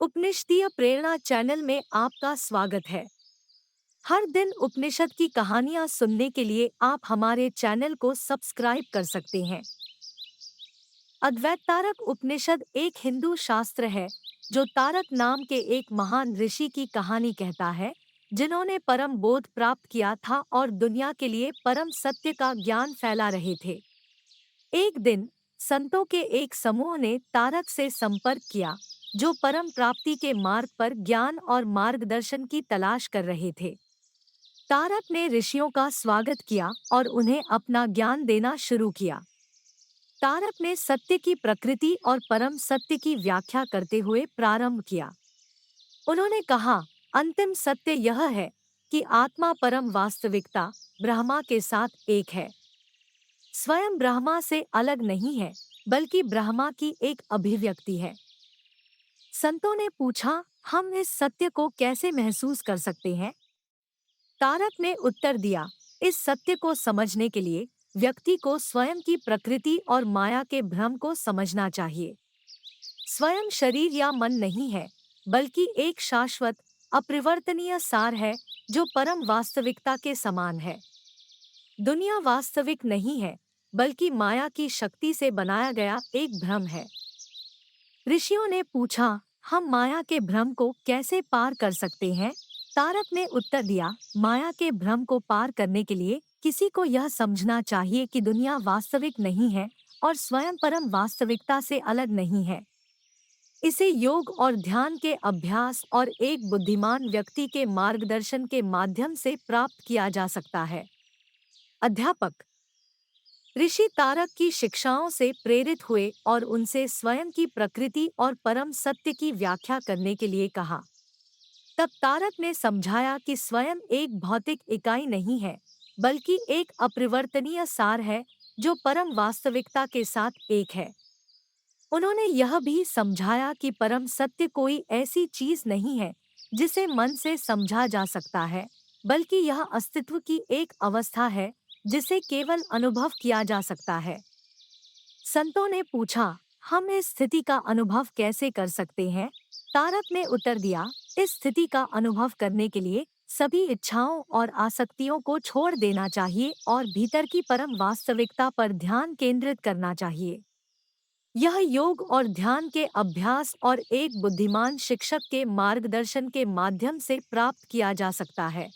उपनिषदीय प्रेरणा channel में आपका स्वागत है। हर दिन उपनिषद की कहानियाँ सुनने के लिए आप हमारे चैनल को सब्सक्राइब कर सकते हैं। अद्वैतारक उपनिषद एक हिंदू शास्त्र है जो तारक नाम के एक महान ऋषि की कहानी कहता है, जिन्होंने परम बोध प्राप्त किया था और दुनिया के लिए परम सत्य का ज्ञान फैला रहे थे। एक दिन संतों के एक समूह ने तारक से संपर्क किया, जो परम प्राप्ति के मार्ग पर ज्ञान और मार्गदर्शन की तलाश कर रहे थे। तारक ने ऋषियों का स्वागत किया और उन्हें अपना ज्ञान देना शुरू किया। तारक ने सत्य की प्रकृति और परम सत्य की व्याख्या करते हुए प्रारंभ किया। उन्होंने कहा, अंतिम सत्य यह है कि आत्मा परम वास्तविकता ब्रह्मा के साथ एक है। स्वयं ब्रह्मा से अलग नहीं है, बल्कि ब्रह्मा की एक अभिव्यक्ति है। संतों ने पूछा, हम इस सत्य को कैसे महसूस कर सकते हैं? तारक ने उत्तर दिया, इस सत्य को समझने के लिए व्यक्ति को स्वयं की प्रकृति और माया के भ्रम को समझना चाहिए। स्वयं शरीर या मन नहीं है, बल्कि एक शाश्वत, अपरिवर्तनीय सार है जो परम वास्तविकता के समान है। दुनिया वास्तविक नहीं है, बल्कि माया की शक्ति से बनाया गया एक भ्रम है। ऋषियों ने पूछा, हम माया के भ्रम को कैसे पार कर सकते हैं? तारक ने उत्तर दिया, माया के भ्रम को पार करने के लिए किसी को यह समझना चाहिए कि दुनिया वास्तविक नहीं है और स्वयं परम वास्तविकता से अलग नहीं है। इसे योग और ध्यान के अभ्यास और एक बुद्धिमान व्यक्ति के मार्गदर्शन के माध्यम से प्राप्त किया जा सकता है। अध्यापक ऋषि तारक की शिक्षाओं से प्रेरित हुए और उनसे स्वयं की प्रकृति और परम सत्य की व्याख्या करने के लिए कहा। तब तारक ने समझाया कि स्वयं एक भौतिक इकाई नहीं है, बल्कि एक अपरिवर्तनीय सार है जो परम वास्तविकता के साथ एक है। उन्होंने यह भी समझाया कि परम सत्य कोई ऐसी चीज नहीं है जिसे मन से समझा जा सकता है, बल्कि यह अस्तित्व की एक अवस्था है जिसे केवल अनुभव किया जा सकता है। संतों ने पूछा, हम इस स्थिति का अनुभव कैसे कर सकते हैं? तारक ने उत्तर दिया, इस स्थिति का अनुभव करने के लिए सभी इच्छाओं और आसक्तियों को छोड़ देना चाहिए और भीतर की परम वास्तविकता पर ध्यान केंद्रित करना चाहिए। यह योग और ध्यान के अभ्यास और एक बुद्धिमान शिक्षक के मार्गदर्शन के माध्यम से प्राप्त किया जा सकता है।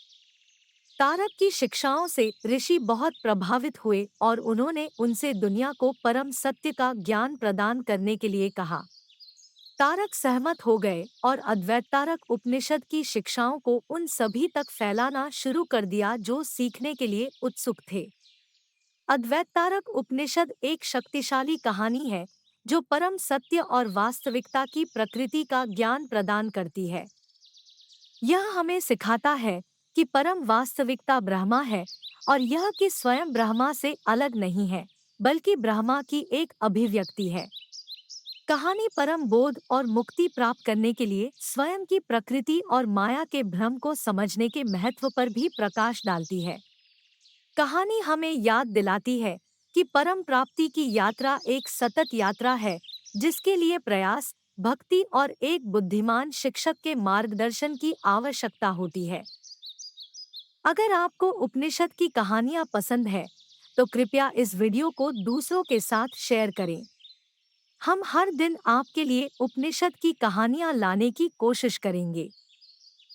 तारक की शिक्षाओं से ऋषि बहुत प्रभावित हुए और उन्होंने उनसे दुनिया को परम सत्य का ज्ञान प्रदान करने के लिए कहा। तारक सहमत हो गए और अद्वैतारक उपनिषद की शिक्षाओं को उन सभी तक फैलाना शुरू कर दिया जो सीखने के लिए उत्सुक थे। अद्वैतारक उपनिषद एक शक्तिशाली कहानी है जो परम सत्य और वास्तविकता की प्रकृति का ज्ञान प्रदान करती है। यह हमें सिखाता है कि परम वास्तविकता ब्रह्मा है और यह कि स्वयं ब्रह्मा से अलग नहीं है, बल्कि ब्रह्मा की एक अभिव्यक्ति है। कहानी परम बोध और मुक्ति प्राप्त करने के लिए स्वयं की प्रकृति और माया के भ्रम को समझने के महत्व पर भी प्रकाश डालती है। कहानी हमें याद दिलाती है कि परम प्राप्ति की यात्रा एक सतत यात्रा है, जिसके लिए प्रयास, भक्ति और एक बुद्धिमान शिक्षक के मार्गदर्शन की आवश्यकता होती है। अगर आपको उपनिषद की कहानियाँ पसंद है, तो कृपया इस वीडियो को दूसरों के साथ शेयर करें। हम हर दिन आपके लिए उपनिषद की कहानियाँ लाने की कोशिश करेंगे।